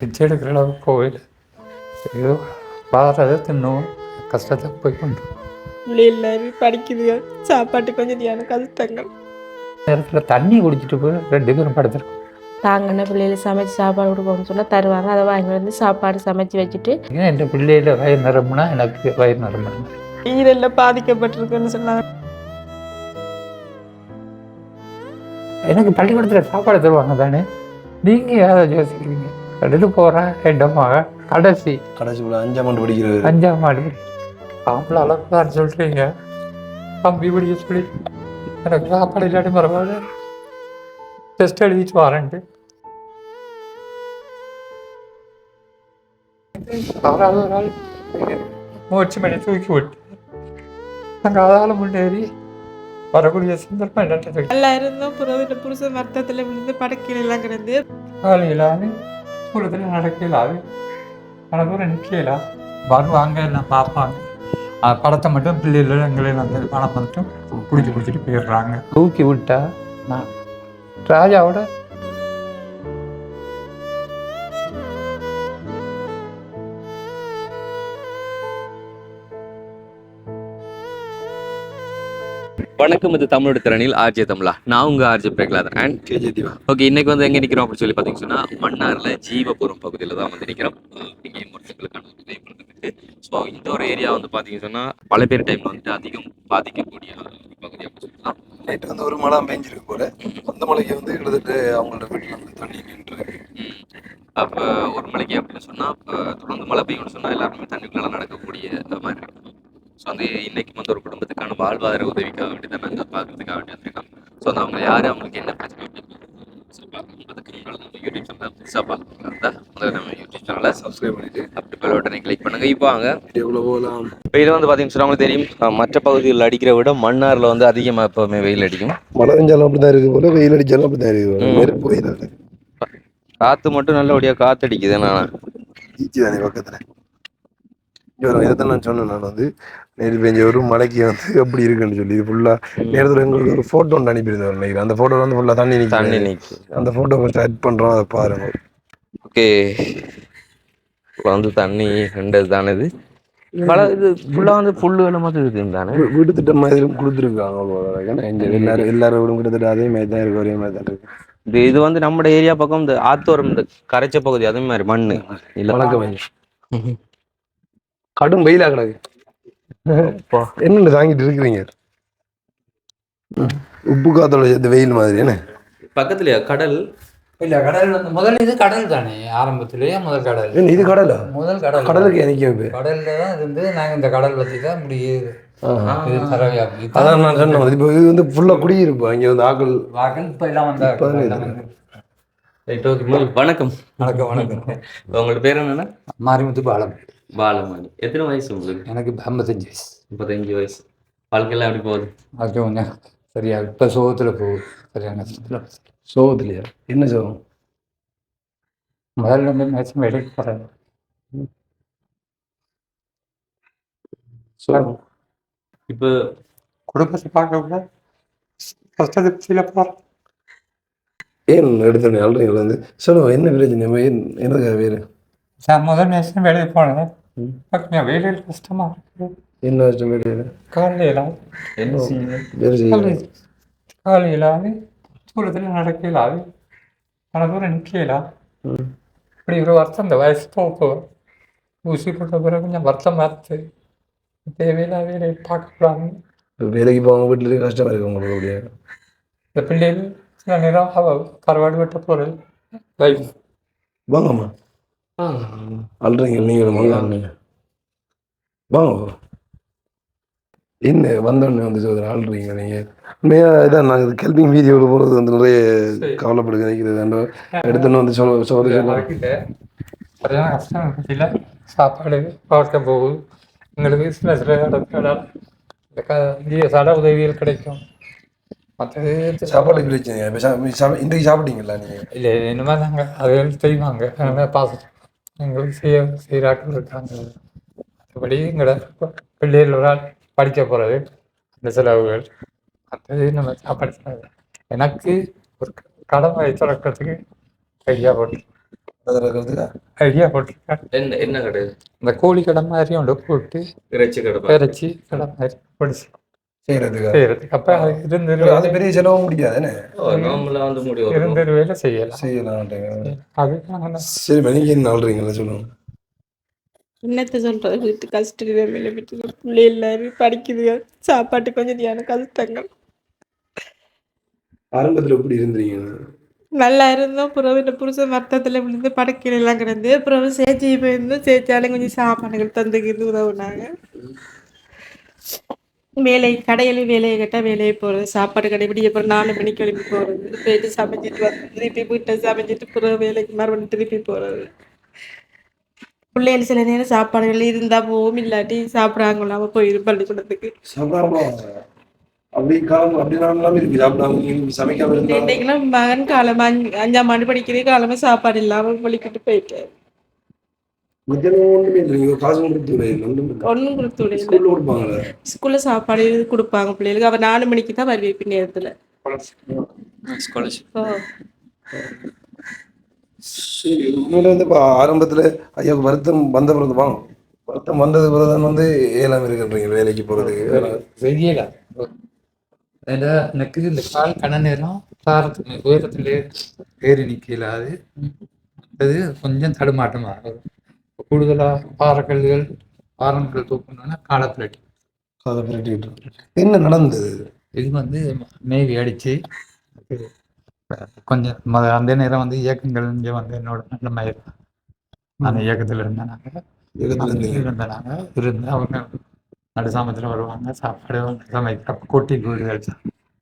பிச்சை எடுக்கிற அளவுக்கு போகல. ஏதோ பாடுறதை தின்னும் கஷ்டத்தை போய் கொண்டு பிள்ளைகள் படிக்குதுங்க, சாப்பாட்டு கொஞ்சம் தியான கஷ்டங்கள். நேரத்தில் தண்ணி குடிச்சிட்டு போய் 2 பேரும் படுத்துருக்கோம். தாங்கன்னா பிள்ளைகளுக்கு சமைச்சு சாப்பாடு கொடுக்கணும்னு சொன்னால் தருவாங்க. அதை வாங்கி வந்து சாப்பாடு சமைச்சு வச்சுட்டு என் பிள்ளையில வயிறு நிரம்புனா எனக்கு வயிறு நிரம்புனா ஈரெல்லாம் பாதிக்கப்பட்டிருக்குன்னு சொன்னாங்க. எனக்கு பள்ளிக்கூடத்தில் சாப்பாடு தருவாங்க தானே, நீங்கள் யாரை யோசிக்கிறீங்க? எடுத்து போகிறேன் என் மக கடைசி 5ஆம் ஆண்டு படிக்கிறது. 5ஆம் ஆண்டு ஆம்பளை அளவுக்கு சொல்கிறீங்க. தம்பி படிக்க சொல்லி எனக்கு சாப்பாடு இல்லாட்டி பரவாயில்ல, டெஸ்ட் எழுதிட்டு வரேன்ட்டு. யாராவது ஒரு ஆள் முயற்சி பண்ணி தூக்கி விட்டு நாங்கள் அதால் முன்னேறி வரக்கூடிய சந்தர்ப்பம் என்னட்டு நல்லா இருந்தோம். புருஷன் வருத்தத்தில் விழுந்து படக்கையில எல்லாம் கிடந்து காலையிலாது தூரத்தில் நடக்கலாது பல நிற்கலாம் வருவாங்க, எல்லாம் பார்ப்பாங்க. படத்தை மட்டும் பிள்ளைகள் எங்களை வந்து பணம் மட்டும் பிடிச்சிட்டு போயிடுறாங்க. தூக்கி விட்டா நான் ராஜாவோட வணக்கம். இது தமிழோட திறனில் ஆர்ஜே தமிழா. நான் உங்க RJ Prahaladan and KJ Diva. Okay, இன்னைக்கு வந்து எங்க நிக்கிறோம் அப்படின்னு சொல்லி பாத்தீங்கன்னா மன்னார்ல ஜீவபுரம் பகுதியில தான் வந்து நிக்கிறோம். இங்கேயும் ஒருத்தங்களுக்கான உதவிப்படுறதுக்கு. ஸோ இந்த ஒரு ஏரியா வந்து பாத்தீங்கன்னு சொன்னா பல பேர் டைம்ல வந்துட்டு அதிகம் பாதிக்கக்கூடிய பகுதி அப்படின்னு சொல்லலாம். நைட்டு வந்து ஒரு மழை பெஞ்சிருக்கு போல. அந்த மழைக்கு வந்து கிட்டத்தட்ட அவங்களோட வீட்டில் வந்து தண்ணி நின்று. அப்ப ஒரு மலைக்கு அப்படின்னு சொன்னா தொடர்ந்து மழை பெய்யும்னு சொன்னா எல்லாருமே தண்ணிக்குள்ள நடக்கக்கூடிய மாதிரி இருக்கும். ஸோ வந்து இன்னைக்கு வந்து ஒரு குடும்பத்துக்கான வாழ்வாதார உதவிக்காக வேண்டி தான் நாங்கள் பார்க்கறதுக்காக வேண்டி வந்திருக்கோம். ஸோ வந்து அவங்க யார், அவங்களுக்கு என்ன பிரச்சனை அதுக்கு முன்னால் நம்ம யூடியூப் சேனலை புதுசாக பார்க்கணும்னா முதல்ல நம்ம யூடியூப் சேனலை சப்ஸ்கிரைப் பண்ணிட்டு அப்படி பெல் பட்டனை கிளிக் பண்ணுங்க. இப்போ வாங்க எவ்வளோ போகலாம். வெயில் வந்து பார்த்தீங்கன்னா அவங்களுக்கு தெரியும், மற்ற பகுதிகளில் அடிக்கிற விட மன்னாரில் வந்து அதிகமாக எப்போவுமே வெயில் அடிக்கும். மழை பெஞ்சாலும் அப்படி தான் இருக்குது போல, வெயில் அடிச்சாலும் அப்படி தான் இருக்குது. நெருப்பு போயிடாது. காற்று மட்டும் நல்லபடியாக காற்றடிக்குது. நான் ஈச்சி தானே பக்கத்தில் இதைத்தான் நான் சொன்னேன். நான் வந்து நேற்று பெஞ்ச ஒரு மலைக்கு வந்து எப்படி இருக்குன்னு சொல்லி ஃபுல்லாக நேரத்தில் எங்களுக்கு ஒரு ஃபோட்டோ ஒன்று அனுப்பியிருந்தேன் நினைக்கிறேன். அந்த ஃபோட்டோ வந்து ஃபுல்லாக தண்ணி நிற்கி அந்த ஃபோட்டோ ஃபஸ்ட் ஆட் பண்ணுறோம், அதை பாருங்க. ஓகே, வந்து தண்ணி ரெண்டது தானே இது பல இது ஃபுல்லாக வந்து புல்லு வேலை மாதிரி இருக்குது தானே. வீட்டு திட்டம் மாதிரி கொடுத்துருக்காங்க அவ்வளோ. எல்லாரும் வீடும் கிட்டத்தட்ட அதே மாதிரி தான் இருக்கு, ஒரே மாதிரி தான் இருக்கு. இது வந்து நம்ம ஏரியா பக்கம் இந்த ஆத்தோரம் இந்த கரைச்ச பகுதி அதே மாதிரி மண்ணு இல்லை வணக்கம். கடும் வெயிலா கிடக்கு. என்னென்ன தாங்கிட்டு இருக்கிறீங்க? உப்பு காத்தோட சேர்த்து வெயில் மாதிரி என்ன பக்கத்துலயா கடல்? இல்லை, கடல் வந்து முதல்ல இது கடல் தானே. ஆரம்பத்திலேயே முதல் கடல். இது கடலா? முதல் கடல். கடலுக்கு எனக்கு கடல்ல தான் இருந்து நாங்கள் இந்த கடல் பற்றி தான் முடியுது. அதான் நான் சொன்னேன். இப்போ இது வந்து ஃபுல்லாக குடியிருப்பு. அங்கே வந்து ஆக்கள் இப்போ எல்லாம் வந்தாங்க. வணக்கம். வணக்கம் வணக்கம். உங்களோட பேர் என்னன்னா? மாரிமுத்து பாலம். பாலமணி. எத்தனை வயசு உங்களுக்கு? எனக்கு 55 வயசு. 35 வயசு. வாழ்க்கையெல்லாம் எப்படி போகுது? அது கொஞ்சம் சரியா இப்போ சோகத்தில் போகுது. சரியான சோகத்துலையா? என்ன சோகம்? முதல்ல வந்து மேட்சும் வேலைக்கு போகிறேன். இப்போ குடும்பத்தை பார்க்க கூட கஷ்டத்தை பற்றியில் போகிறேன். ஏன் எடுத்தோடனே ஆல்ரெடி வந்து சொல்லுவோம், என்ன பிரச்சனை? எனக்கு வேறு நான் முதல் மேட்சும் வேலைக்கு போனேன். கொஞ்சம் வேலையில் கஷ்டமாக இருக்குது. என்ன கஷ்டம் வேறு? காலையில் என்ன காலையிலாது தூரத்தில் நடக்கலாது, பல தூரம் நிற்கலாம். இப்படி ஒரு வருத்தம் இந்த வயசு போக ஊசி போட்ட பிறகு கொஞ்சம் வருத்தமாக இருக்குது. தேவையில்லா வேலையை பார்க்கக்கூடாது. வேலைக்கு போகாம வீட்டில் இருக்க கஷ்டமாக இருக்கு உங்களுக்கு? அப்படியே இந்த பிள்ளைகள் சில நேரம் கருவாடு வெட்ட போகிறது லைஃப். வாங்கம்மா, அல்றீங்க நீங்கள் வாங்க வாங்க. என்ன வந்தோடனே வந்து சொல்கிற ஆள்றீங்க நீங்கள்? உண்மையாக இதான் நாங்கள் ஹெல்பிங் வீடியோவில் போகிறது வந்து நிறைய கவலைப்படுங்க நினைக்கிறது. எடுத்துன்னு வந்து சரியான கஷ்டம் பற்றியில் சாப்பாடு பார்க்க போகுது. எங்களுக்கு சில இடத்துல இந்த சட உதவிகள் கிடைக்கும். மற்றது சாப்பாடு பிரச்சனை. இன்றைக்கு சாப்பிட்டீங்களா நீங்கள்? இல்லை, இனிமே நாங்கள் அது செய்வாங்க. பாசம் எங்களுக்கு செய்கிறாக்கள் இருக்காங்க. மற்றபடி எங்களோட பிள்ளைகள் ஒரு ஆள் படிக்க போகிறது, அந்த செலவுகள். மற்றது நம்ம சாப்பாடு செலவு. எனக்கு ஒரு கடமை திறக்கிறதுக்கு ஐடியா போட்டு அதில் இருக்கிறதுக்கா ஐடியா போட்டிருக்கேன். என்ன கடை? இந்த கோழி கடை மாதிரி ஒன்று போட்டு இறைச்சி கடை இறைச்சி கடை மாதிரி படிச்சு செய்கிறதுக்கா செய்யறதுக்கு அப்போ அது பெரிய செலவும் முடியாதுன்னு நார்மலாக வந்து முடியும். இருந்தொரு வேலை செய்யலாம். செய்யலாம். அதுக்கு சரி மணிக்கு என்ன ஆள்றீங்களா சொல்லுவோம். என்னத்த சொல்றது, வீட்டு கஷ்ட நிலைமையில வீட்டுல பிள்ளை எல்லாரும் படிக்குதுங்க, சாப்பாட்டு கொஞ்சம் தியான கஷ்டங்கள். ஆரம்பத்தில் எப்படி இருந்தீங்க? நல்லா இருந்தோம். அப்புறம் இந்த புருஷன் மரத்தத்தில் விழுந்து படக்கையில எல்லாம் கிடந்து, அப்புறம் சேச்சி போயிருந்தோம். சேச்சாலும் கொஞ்சம் சாப்பாடுகள் தந்துக்கிட்டு உதவுனாங்க. வேலை கடையில வேலையை கேட்டால் வேலையை போகிறது, சாப்பாடு கடைபிடி அப்புறம் 4 மணிக்கு எழுப்பி போகிறது, போயிட்டு சமைச்சிட்டு வந்து திருப்பி வீட்டை சமைச்சிட்டு பிறகு வேலைக்கு மறுபடியும் திருப்பி போகிறது. பிள்ளைகள் சில நேரம் சாப்பாடுகள் இருந்தால் போகும், இல்லாட்டி சாப்பிடாங்களா போயிடும் பள்ளிக்கூடத்துக்கு. சாப்பிடாம அப்படி காலம் அப்படி நாள் இருக்கு சாப்பிடாம சமைக்காம இருந்தா இன்னைக்கெல்லாம் மகன் காலம் 5ஆம் ஆண்டு படிக்கிறே காலமாக சாப்பாடு இல்லாமல் பள்ளிக்கிட்டு போயிட்டார். மத்தியானம் ஒன்றுமே இல்லை, காசு கொடுத்து ஒன்றும் கொடுத்து விட ஸ்கூல்ல கொடுப்பாங்களே. ஸ்கூலில் சாப்பாடு கொடுப்பாங்க பிள்ளைகளுக்கு. அவள் 4 மணிக்கு தான் வருவேன் நேரத்தில். ஸ்காலர்ஷிப். ஓ சரி உண்மையில வந்து இப்போ ஆரம்பத்தில் ஐயாவுக்கு வருத்தம் வந்த பிறகு வாங்க வருத்தம் வந்தது பிறகு தான் வந்து ஏழாம் இருக்குன்றீங்க வேலைக்கு போகிறதுக்கு. வெளியில எனக்கு இந்த கால் கண நேரம் சாரத்துக்கு உயரத்துல ஏறி நிற்கல. அது கொஞ்சம் தடுமாட்டமாக வரும். கூடுதலாக பாறைகள் தூக்கணும்னா காலத்தில் அதை பிரட்டிக்கிட்டு என்ன நடந்தது? இது வந்து மேவி அடித்து கொஞ்சம் அந்த நேரம் வந்து இயக்கங்கள் இங்கே வந்து என்னோட நல்ல மயிர் அந்த இயக்கத்தில் இருந்தாங்க. இருந்து அவங்க நடுசாமத்தில் வருவாங்க, சாப்பாடு சமைக்க கொட்டி வீடுகள்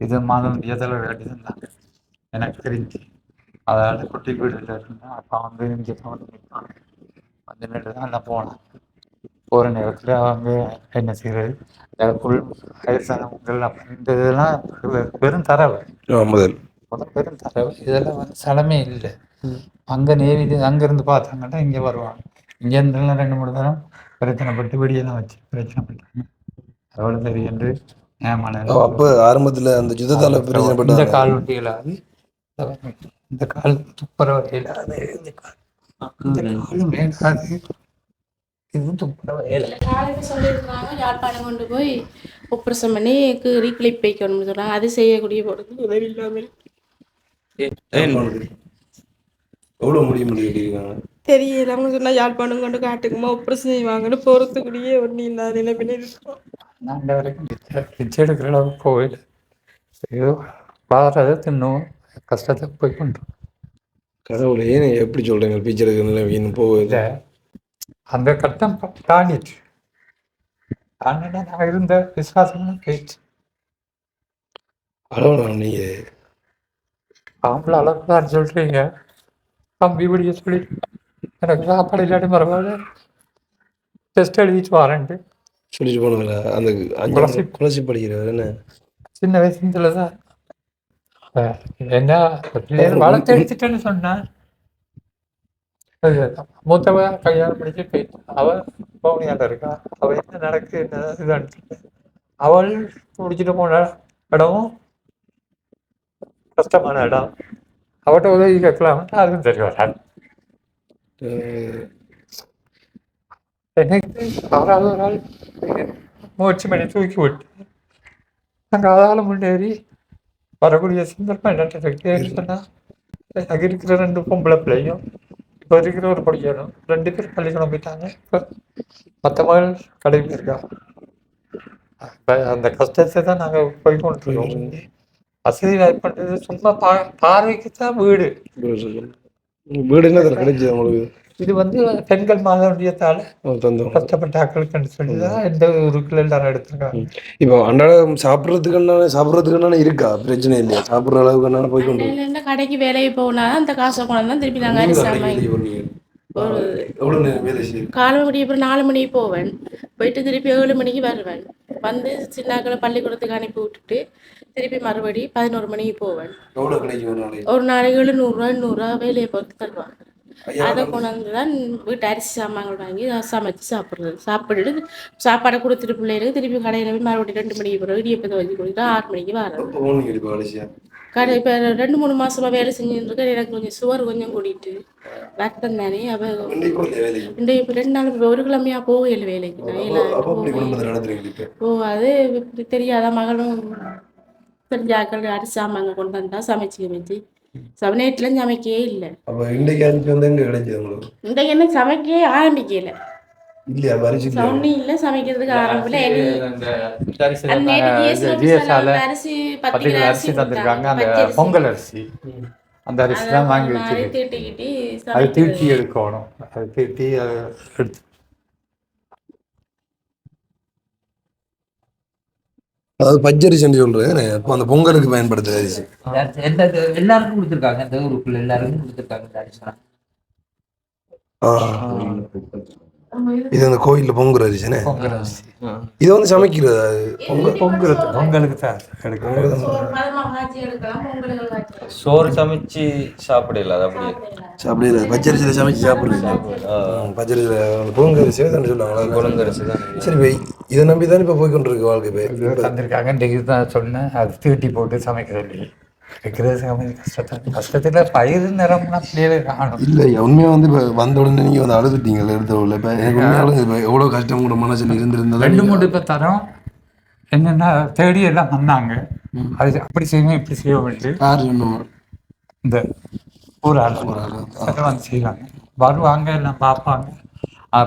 இது மாதம் எதில் வேண்டி இருந்தாங்க எனக்கு தெரிஞ்சு. அதாவது கொட்டி வீடுகள் இருந்தால் அப்போ வந்து இங்கே வந்து நிற்பாங்க. அந்த நேரத்தில் தான் எல்லாம் போனாங்க. போகிற நேரத்தில் அவங்க என்ன செய்கிறது, உள் வயசானவங்கள் இந்த இதெல்லாம் வெறும் தரவு முதல் பெரும் தரவு. இதெல்லாம் வந்து சலமே இல்லை. அங்கே அங்கேருந்து பார்த்தாங்கன்னா இங்கே வருவாங்க. இங்கே இருந்தெல்லாம் 2-3 தரம் பிரச்சனைப்பட்டு வெடியெல்லாம் வச்சு பிரச்சனைப்பட்டாங்க. அவ்வளோ சரி என்று ஏமான அப்போ ஆரம்பத்தில் அந்த யுத்தத்தால் பிரச்சனைப்பட்ட இந்த கால் ஒட்டி இல்லாது, இந்த கால் துப்புரவு இல்லாது, இந்த காலும் வேண்டாது, இதுவும் துப்புரவு இல்லை. காலையில் சொல்லியிருக்காங்க யாழ்ப்பாணம் கொண்டு போய் ஆப்ரேஷன் பண்ணி கீறி கிளிப் வைக்கணும்னு சொல்கிறாங்க. அது செய்யக்கூடிய பொழுது உதவி இல்லாமல் எவ்வளோ முடியும் தெரியல. அவங்க சொன்னால் யாழ்ப்பாணம் கொண்டு காட்டுக்குமா ஆப்ரேஷன் செய்வாங்கன்னு போகிறதுக்குடியே ஒன்றும் இல்லாத நிலைமையில இருக்கோம். நான் வரைக்கும் பிச்சை எடுக்கிற அளவுக்கு போயிடு ஏதோ பாடுறதை தின்னும் கஷ்டத்தை போய் பண்ணுறோம். கடவுளே ஏன் எப்படி சொல்கிறீங்க பிச்சை எடுக்கிற நிலைமைன்னு போகுது? அந்த கட்டம் தாண்டிட்டு நான் இருந்த விசுவாசம்லாம் போயிடுச்சு. அளவு நீங்கள் ஆம்பளை அளவுக்கு தான் சொல்கிறீங்க. கம்பி பிடிக்க சொல்லி எனக்கு சாப்பாடு இல்லாட்டி பரவாயில்ல, டெஸ்ட் எழுதிட்டு வரேன்ட்டு சொல்லிட்டு போனதில்ல. அந்த 5 குலசி படிக்கிறவர் என்ன சின்ன வயசுல தான் என்ன பிள்ளைகள் வளர்த்து எடுத்துட்டேன்னு சொன்னான். மூத்தவ கல்யாணம் முடிச்சு போயிட்டு அவள் பவுனியால இருக்கா. அவள் என்ன நடக்குது என்ன இதான்னு அவள் முடிச்சுட்டு போன இடமும் கஷ்டமான இடம். அவட்ட உதவி கேட்கலாம்னு அதுவும் தெரிய வராது. எனக்கு யாராவது ஒரு ஆள் முயற்சி பண்ணி தூக்கி விட்டு நாங்கள் அதால் முன்னேறி வரக்கூடிய சந்தர்ப்பம் என்னன்னு சொன்னால், எனக்கு இருக்கிற 2 பொம்பளை பிள்ளையும் இப்போ இருக்கிற ஒரு படிக்கணும் 2 பேர் பள்ளிக்கூடம் போயிட்டாங்க. இப்போ மற்ற மகள் கடையில் இருக்கா. அந்த கஷ்டத்தை தான் நாங்கள் போய் கொண்டுருக்கோம். வசதி வாய்ப்புன்றது சும்மா பார்வைக்கு தான் வீடு. வீடுன்னா அதில் கிடைச்சது உங்களுக்கு. இது வந்து பெண்கள் மாதவியத்தால் கஷ்டப்பட்ட ஆக்களுக்கு சொல்லிதான் இந்த ஊருக்குள்ள எல்லாரும் எடுத்திருக்காங்க. இப்போ அன்றாடம் சாப்பிட்றதுக்குன்னா இருக்கா பிரச்சனை இல்லையா? சாப்பிட்ற அளவுக்கு போய் கொண்டு கடைக்கு வேலைக்கு போனா அந்த காசை கொண்டு தான் திருப்பி நாங்கள் காலை மணி அப்புறம் 4 மணிக்கு போவேன். போயிட்டு திருப்பி 7 மணிக்கு வருவேன். வந்து சின்னாக்களை பள்ளிக்கூடத்துக்கு அனுப்பி விட்டுட்டு திருப்பி மறுபடி 11 மணிக்கு போவேன். ஒரு நாளைக்கு 700 800 வேலையை பொறுத்து தருவாங்க. அதை கொண்டாந்து தான் வீட்டு அரிசி சாமான்கள் வாங்கி சமைச்சு சாப்பிட்டுட்டு சாப்பாடை கொடுத்துட்டு பிள்ளைகளுக்கு திருப்பி கடையில் போய் மறுபடியும் 2 மணிக்கு பிறகு இடியப்பத்தை வச்சு கொடுத்துட்டு 6 மணிக்கு வரேன். கடை இப்போ 2-3 மாசமா வேலை செஞ்சுட்டு இருக்கேன். எனக்கு கொஞ்சம் சுவர் கொஞ்சம் கூடிட்டு ரத்தம் தானே. அப்போ இந்த இப்போ 2 நாள் இப்போ ஒரு கிழமையா போகல வேலைக்கு. ஓ அது இப்படி தெரியாத மகளும் தெரிஞ்சாக்கள் அரிசாமாங்க கொண்டு வந்தா சமைச்சு வச்சு நேற்றுல சமைக்கவே இல்லை. இன்றைக்கு என்ன சமைக்கவே ஆரம்பிக்கல. சவுண்டி இல்லை, சமைக்கிறதுக்கு ஆரம்பிக்கல. அரிசி 10 கிலோ அரிசி தந்திருக்காங்க. அந்த பொங்கல் அரிசி, அந்த அரிசி தான் வாங்கி வச்சிருக்கு. தீட்டிக்கிட்டு அது தீட்டி எடுக்கணும். அது தீட்டி அதை எடுத்து அதாவது பச்சரிசின்னு சொல்றேன். இப்போ அந்த பொங்கலுக்கு பயன்படுத்துற அரிசி எல்லாருக்கும் கொடுத்துருக்காங்க. இந்த ஊருக்குள்ள எல்லாருக்கும் கொடுத்துருக்காங்க இந்த அரிசி. இது அந்த கோயில்ல பொங்குற அரிசினே. பொங்கல் அரிசி இது வந்து சமைக்கிறது பொங்கலுக்கு தான் சோறு சமைச்சு சாப்பிடல. அது அப்படியே சாப்பிடல. பச்சரிசியில சமைச்சு சாப்பிடுறீங்க. பச்சரிசியில பொங்கரிசி சொல்லுவாங்க. குழந்தரிசி தான். சரி, இதை நம்பி தான் இப்போ போய்கொண்டிருக்கு வாழ்க்கை. தந்திருக்காங்க. இன்றைக்கு தான் சொன்னேன். அது தீட்டி போட்டு சமைக்கிறது கஷ்டத்துல பயிர் நிறம்னா பிள்ளைகளை காணும். இல்லை, உண்மையாக வந்து இப்போ வந்த உடனே நீங்கள் வந்து அழுதுட்டீங்க எடுத்தவங்கள. இப்போ எனக்கு உண்மையாலும் இப்போ எவ்வளோ கஷ்டம் கூட மனசில் இருந்திருந்தது. 2-3 இப்போ தரோம் என்னென்னா தேடி எல்லாம் வந்தாங்க. அது அப்படி செய்யணும் இப்படி செய்யணும்ட்டு யார் சொன்னோம் இந்த ஊரால் வந்து செய்வாங்க. வருவாங்க எல்லாம் பார்ப்பாங்க.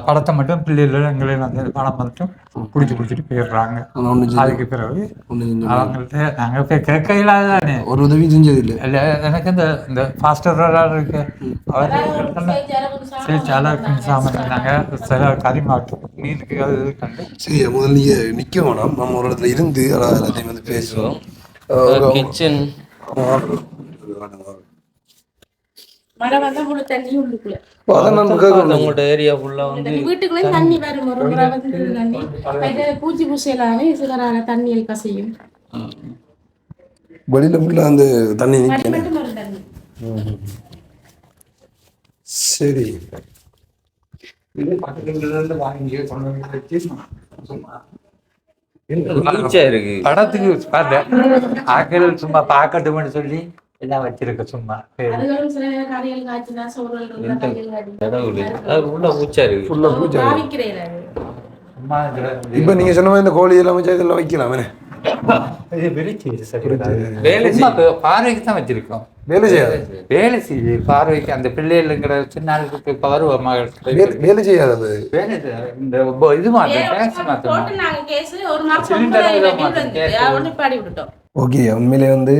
படத்தை மட்டும் பிள்ளைகள் எங்களை வந்து பணம் மட்டும் குடிச்சிட்டு போயிடுறாங்க. அதுக்கு பிறகு அவங்கள்ட்ட நாங்கள் போய் கேட்க இல்லாத தானே ஒரு உதவி செஞ்சது இல்லை. இல்லை, எனக்கு இந்த ஃபாஸ்டர் இருக்கு அவர் சாமாங்க சில கறிமாட்டு மீனுக்கு அது இது கண்டு. சரி, முதல்ல நீங்கள் நிற்க வேணாம். நம்ம ஒரு இடத்துல இருந்து எல்லாத்தையும் வந்து பேசுவோம். கிச்சன் மழை வந்தா முழு தண்ணி உள்ளுக்குள்ள. உங்களோட ஏரியா ஃபுல்லா வந்து வீட்டுக்குள்ளே தண்ணி வரும். ஒரு முறை வந்து தண்ணி பூச்சி பூசையிலானே சிலரான தண்ணியில் கசையும். வெளியில ஃபுல்லா அந்த தண்ணி மட்டும் வரும் தண்ணி. சரி, இது பக்கத்துல வாங்கி கொண்டு வந்து வச்சு பூச்சா இருக்கு. படத்துக்கு பாரு ஆக்கள் சும்மா பார்க்கட்டும்னு சொல்லி எல்லாம் வச்சிருக்க சும்மா. அதுகளும் சில நேரம் கடையில் காய்ச்சினா சோறுகள் உள்ள பூச்சா இருக்கு. ஃபுல்லா பூஜை. சும்மா இப்போ நீங்கள் சொன்ன மாதிரி இந்த கோழி எல்லாம் வச்சு இதெல்லாம் வைக்கலாமே. இது விரிச்சு வேலை பார்வைக்கு தான் வச்சிருக்கோம். வேலை செய்யாது. வேலை செய்யுது பார்வைக்கு. அந்த பிள்ளைகளுங்கிற சின்ன ஆளுக்கு பருவ வேலை செய்யாது. அது வேலை இந்த இது மாற்றோம். ஓகே, உண்மையிலே வந்து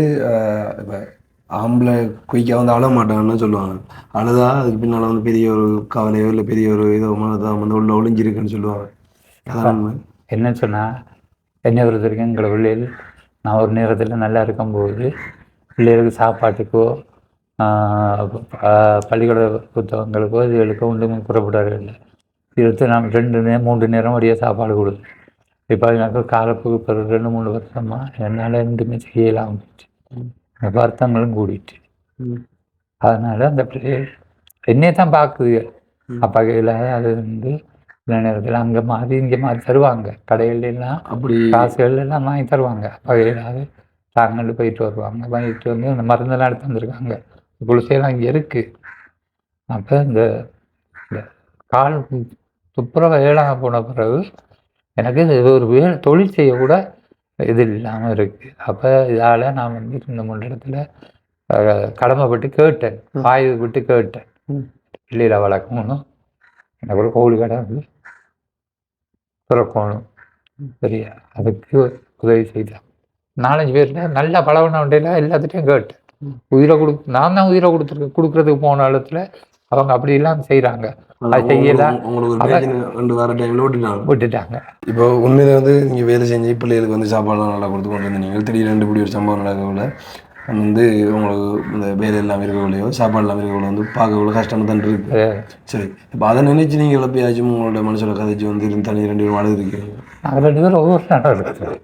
இப்போ ஆம்பளை குயிக்காக வந்து அழ மாட்டாங்கன்னு சொல்லுவாங்க. அழுதா அதுக்கு பின்னால் வந்து பெரிய ஒரு கவலையோ இல்லை பெரிய ஒரு இதோ மனதான் வந்து உள்ள ஒளிஞ்சிருக்குன்னு சொல்லுவாங்க. அதான் என்ன சொன்னால் என்ன பொறுத்திருக்கேன் எங்களை பிள்ளைகள் நான் ஒரு நேரத்தில் நல்லா இருக்கும்போது பிள்ளைகளுக்கு சாப்பாட்டுக்கோ பள்ளிக்கூட புத்தகங்களுக்கோ இதுகளுக்கோ ஒன்றுமே புறப்படாது. இதுக்கு நான் 2-3 நேரம் வழியாக சாப்பாடு கொடுத்தேன். இப்போ எனக்கு காலப்புக்கு பிறகு 2-3 வருஷமாக என்னால் எதுவுமே செய்யலாம். வருத்தங்களும் கூடிட்டு அதனால் அந்த பிள்ளைகள் என்னையே தான் பார்க்குது. அப்பா கையில் அது வந்து சில நேரத்தில் அங்கே மாறி இங்கே மாறி தருவாங்க. கடையிலாம் அப்படி காசுகள் எல்லாம் வாங்கி தருவாங்க. அப்பா கையிலாவது தாங்கள்ட்டு போயிட்டு வருவாங்க. வாங்கிட்டு வந்து அந்த மருந்தெல்லாம் எடுத்து வந்திருக்காங்க. குளிசையெல்லாம் இங்கே இருக்குது. அப்போ இந்த கால் துப்புரவு வேளாக போன பிறகு எனக்கு இது ஒரு தொழில் செய்ய கூட இது இல்லாமல் இருக்குது. அப்போ இதால் நான் வந்து 2-3 இடத்துல கடமைப்பட்டு கேட்டேன். வாய் விட்டு கேட்டேன். பிள்ளைகளை வளர்க்கணும், எனக்கு ஒரு கோழி கடை வந்து திறக்கணும். சரியா, அதுக்கு உதவி செய்யலாம். 4-5 பேர்ல நல்லா பழகின உண்டையில எல்லாத்துட்டையும் கேட்டேன். நான் தான் உயிரை கொடுக்குறதுக்கு போன இடத்துல அவங்க அப்படி எல்லாம் செய்கிறாங்க. அது செய்யலாம் விட்டுட்டாங்க. இப்போ உண்மையில வந்து நீங்கள் வேலை செஞ்சு பிள்ளைகளுக்கு வந்து சாப்பாடுலாம் நல்லா கொடுத்து கொண்டு வந்து நீங்கள் திடீர்னு இப்படி ஒரு சம்பவம் நடக்கக்குள்ள வந்து உங்களுக்கு இந்த வேலை எல்லாம் இருக்கவில்லையோ சாப்பாடு எல்லாம் இருக்கவில்லை வந்து பார்க்கக்குள்ள கஷ்டமாக தான் இருக்கு. சரி, இப்போ அதை நினைச்சு நீங்கள் எப்பயாச்சும் உங்களோட மனசோட கதைச்சு வந்து தனி 2 பேரும் அழுது இருக்கீங்க. நாங்கள் 2 பேரும் ஒவ்வொரு நாளும் இருக்குது.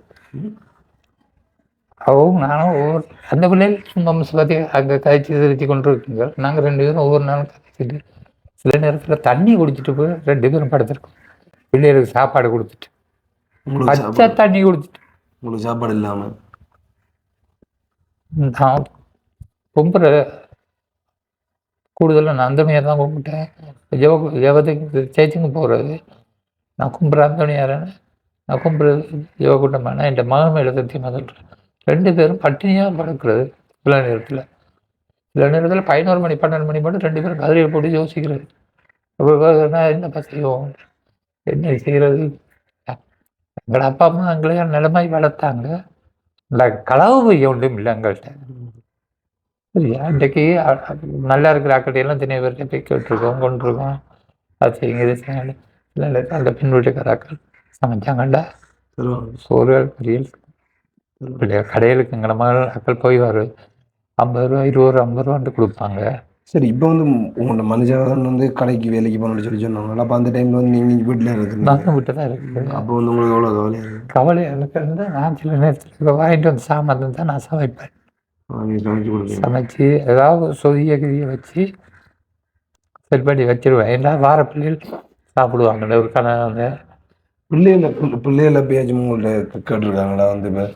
நானும் ஒவ்வொரு அந்த பிள்ளைகள் சும்மா பற்றி அங்கே கதைச்சி திருச்சி கொண்டு இருக்குங்க. நாங்கள் 2 பேரும் ஒவ்வொரு நாளும் கதைச்சிட்டு சில நேரத்தில் தண்ணி குடிச்சிட்டு போய் 2 பேரும் படுத்துருக்கோம். பிள்ளைகளுக்கு சாப்பாடு கொடுத்துட்டு பச்சை தண்ணி குடிச்சிட்டு உங்களுக்கு சாப்பாடு இல்லாமல் நான் கும்பிட்ற கூடுதலாக நான் அந்தோணியார் தான் கும்பிட்டேன். ஜெபத்துக்கு சேர்ச்சிங்க போகிறது நான் கும்பிட்ற அந்தோணியாரன்னு நான் கும்பிட்றது ஜெபக்கூட்டமான என் மகன் மேலே சத்தியமாக சொல்கிறேன். 2 பேரும் பட்டினியாக படுக்கிறது சில நேரத்தில். சில நேரத்தில் 11 மணி 12 மணி மட்டும் 2 பேரும் கதிரையை போட்டு யோசிக்கிறது. நான் என்னப்பா செய்வோம், என்ன செய்கிறது? எங்களோட அப்பா அம்மா எங்களை நிலைமை வளர்த்தாங்க. இந்த களவு பைய ஒன்றும் இல்லை எங்கள்கிட்ட. சரியா, இன்றைக்கு நல்லா இருக்கிற ஆக்கட்டையெல்லாம் தினை பேர்கிட்ட போய் கேட்டுருக்கோம், கொண்டிருக்கோம். அது செய்யுங்க, இது செய்யுங்க. இல்லை அந்த பின் வீட்டுக்காராக்கள் சமைச்சாங்கண்டா சோறுகள் பொரியல் இல்லையா, கடையிலுக்கு எங்களை மகள் அக்கள் போய் வரும் 50 ரூபா 20 ரூபா 50 ரூபான்ட்டு கொடுப்பாங்க. சரி, இப்போ வந்து உங்களோட மனுஷன் வந்து கடைக்கு வேலைக்கு போகணும்னு சொல்லி சொன்னாங்க. அப்போ அந்த டைமில் வந்து நீங்கள் வீட்டில் இருக்கிறீங்க. நாங்கள் விட்டு தான் இருக்குது. அப்போ வந்து உங்களுக்கு எவ்வளோ கவலையாக இருக்குது? கவலையாக இருக்கிறது நான் சில நேரத்தில் வாங்கிட்டு வந்து சாமான் தான் நான் சமைப்பேன். நீங்கள் சமைச்சு கொடுப்பீங்க. சமைச்சு ஏதாவது சொதிய கிதியை வச்சு செல்படி வச்சிருவேன். ஏன்னா வார பிள்ளைகள் சாப்பிடுவாங்க. ஒரு கணவன் பிள்ளைகளை பேச்சும் உங்கள்கிட்ட கேட்டுருக்காங்களா? வந்து இப்போ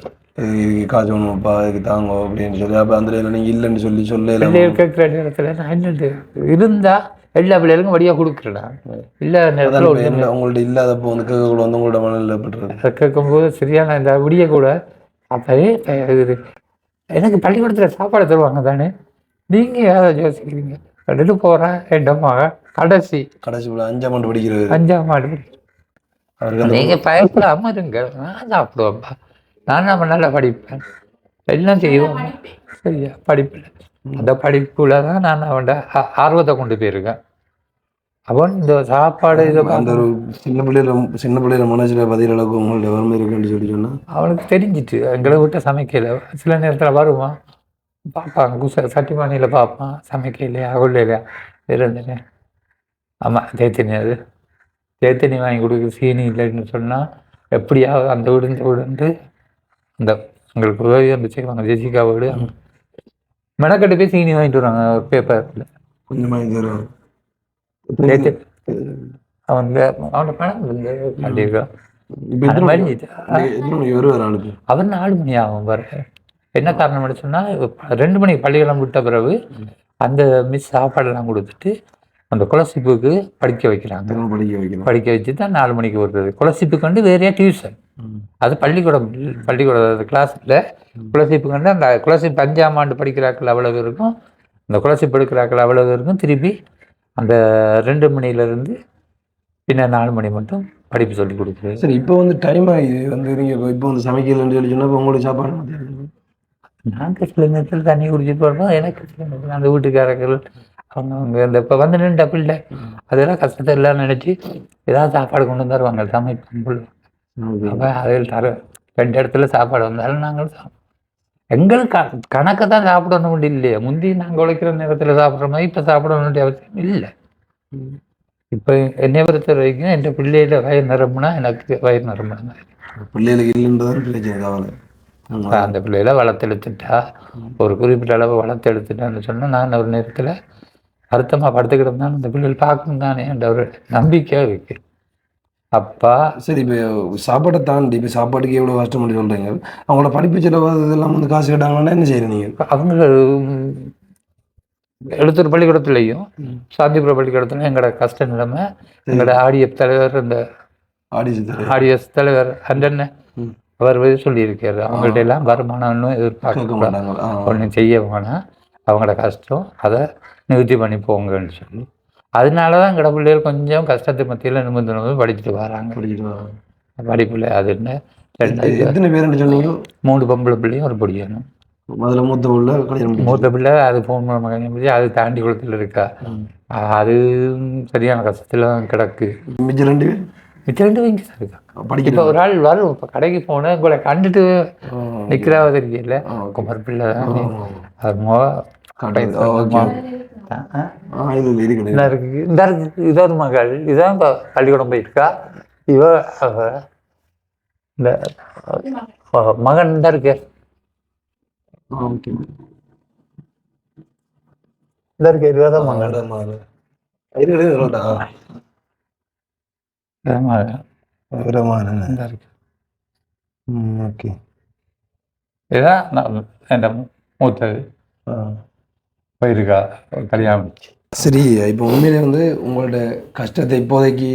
இதுக்கு காய்ச்சல் ஒன்றுப்பா இதுக்கு தாங்கோ அப்படின்னு சொல்லி. அப்போ அந்த நீங்கள் இல்லைன்னு சொல்லி பிள்ளைகள் கேட்குற நேரத்தில் நான் என்னட்டு இருந்தால் எல்லா பிள்ளைகளுக்கும் வழியாக கொடுக்குறேன். இல்லை நேரத்தில் உங்கள்ட்ட இல்லாதப்போ வந்து கேட்கக்கூட வந்து உங்களோட மனநிலை பட்டுறது கேட்கும்போது சரியான இந்த விடிய கூட அப்போவே இது எனக்கு பள்ளிக்கூடத்தில் சாப்பாடு தருவாங்க தானே, நீங்கள் யாராவது யோசிக்கிறீங்க? கண்டுட்டு போகிறேன் என்னம்மா கடைசி 5ஆம் ஆண்டு படிக்கிறது. 5ஆம் ஆண்டு நீங்கள் பயப்படாமல் இருங்க, நான் சாப்பிடுவேன்ப்பா, நான் நம்ம நல்லா படிப்பேன், எல்லாம் செய்வோம். சரியா, படிப்பில் அந்த படிப்புல தான் நான் அவன்ட ஆர்வத்தை கொண்டு போயிருக்கேன். அவன் இந்த சாப்பாடு இதை அந்த ஒரு சின்ன பிள்ளையில மனசில் பதில் அளவுக்கு உங்கள்ட்ட வறுமை இருக்குன்னு சொல்லி சொன்னால் அவனுக்கு தெரிஞ்சிட்டு எங்களை விட்டு சமைக்கல. சில நேரத்தில் வருவான், பார்ப்பாங்க சட்டிமானியில் பார்ப்பான், சமைக்கலையா கொள்ளையிலையா இருந்தேனே. ஆமாம், தேத்தனி தேத்தனி வாங்கி கொடுக்க சீனி இல்லைன்னு சொன்னால் எப்படியாவது அந்த வீடு இந்த வீடுன்ட்டு அந்த எங்களுக்கு உதவி வந்து செய்வாங்க. ஜெசிகா வீடு மெனக்கட்டு போய் சீனி வாங்கிட்டு வருவாங்க பேப்பரில் கொஞ்சமாக தருவாங்க. அவங்க அவனோட பணம் வந்து கண்டிப்பாக அவர் 4 மணி ஆகும் பாரு. என்ன காரணம் சொன்னால் 2 மணிக்கு பள்ளிக்கூடம் விட்ட பிறகு அந்த மிஸ் சாப்பாடெல்லாம் கொடுத்துட்டு அந்த குலசிப்புக்கு படிக்க வைக்கிறாங்க. படிக்க வச்சு தான் 4 மணிக்கு வருது. குலசிப்புக்கு வந்து வேறையா டியூஷன், அது பள்ளிக்கூடம் கிளாஸில் குலசிப்புக்கு வந்து அந்த குலசிப்பு 5ஆம் ஆண்டு படிக்கிறாக்கள் அவ்வளவு இருக்கும், அந்த குலசிப்பு எடுக்கிறாக்கள் அவ்வளவு இருக்கும். திருப்பி அந்த 2 மணிலேருந்து பின்ன 4 மணி மட்டும் படிப்பு சொல்லி கொடுக்குறது. சரி, இப்போ வந்து டைம் ஆகி வந்து நீங்கள் இப்போ வந்து சமைக்கலன்னு சொல்லி சொன்னால் உங்களுக்கு சாப்பாடு நாங்கள் சில நேரத்தில் தண்ணி குடிச்சிட்டு போகிறோம். எனக்கு சில நேரத்தில் அந்த வீட்டுக்காரர்கள் அவங்க இந்த இப்போ வந்து நின்ற பிள்ளை அதெல்லாம் கஷ்டத்தை எல்லாம் நினச்சி ஏதாவது சாப்பாடு கொண்டு வந்துருவாங்க சமைப்போம். அப்போ அதில் 2 இடத்துல சாப்பாடு வந்தாலும் நாங்கள் எங்களுக்கு கணக்கை தான் சாப்பிடணும் வேண்டிய இல்லையா. முந்தி நாங்கள் உழைக்கிற நேரத்தில் சாப்பிட்ற மாதிரி இப்போ சாப்பிட வேண்டிய அவசியம் இல்லை. இப்போ என்னை பொறுத்த வரைக்கும் என் பிள்ளையில வயிறு நிரம்புனா எனக்கு வயிறு நிரம்பினா பிள்ளைகளுக்கு இல்லைன்றது அந்த பிள்ளையில வளர்த்தெடுத்துட்டா ஒரு குறிப்பிட்ட அளவு வளர்த்தெடுத்துட்டான்னு சொன்னால் நான் ஒரு நேரத்தில் அர்த்தமாக படுத்துக்கிட்டு தான் அந்த பிள்ளைகள் பார்க்கணும் தானே என்ற ஒரு நம்பிக்கையாக இருக்கு. அப்பா சரி, இப்போ சாப்பாடை தாண்டி இப்போ சாப்பாட்டுக்கு எவ்வளோ கஷ்டம் பண்ணி சொல்கிறீங்க, அவங்களோட படிப்பு செலவு இதெல்லாம் வந்து காசு கேட்டாங்கன்னா என்ன செய்யணும் நீங்கள்? அவங்க எழுத்தூர் பள்ளிக்கூடத்துலையும் சாந்திபுரம் பள்ளிக்கூடத்துலையும் எங்களோட கஷ்ட நிலைமை எங்களோட ஆடிஎஃப் தலைவர் இந்த ஆடிஎஸ் தலைவர் அண்ணன் அவர் சொல்லியிருக்காரு. அவங்கள்ட்ட எல்லாம் வருமானம்னு எதிர்பார்க்க ஒன்றும் செய்ய வேணாம், அவங்களோட கஷ்டம் அதை நிவர்த்தி பண்ணி போங்கன்னு சொல்லி. அதனால தான் எங்களோட பிள்ளைகள் கொஞ்சம் கஷ்டத்து மத்தியில் நிமிர்ந்து படிச்சுட்டு வராங்க. படிப்பில் அது என்ன 3 பொம்பளை பிள்ளையும் ஒரு பொடியணும். முதல்ல மூத்த பிள்ளை அது ஃபோன் மூலமாக அது தாண்டி குளத்தில் இருக்கா, அது சரியான கஷ்டத்தில் கிடக்கு. மிச்சம் 2 இங்கே தான் இருக்கா. இப்போ ஒரு ஆள் வரும், இப்போ கடைக்கு போனேன் உங்களை கண்டுட்டு நிற்கிறாவது தெரியல, குமர் பிள்ளை தான் இதொரு மகள் இதான் இப்போ பள்ளிக்கூடம் போயிருக்கா. இவ இந்த மகன் தான் இருக்கு இதுதான் மகன். இதுதான் என் மூத்தது. போயிருக்கா கல்யாணம் முடிச்சு. சரி, இப்போ உண்மையிலே வந்து உங்களோட கஷ்டத்தை இப்போதைக்கு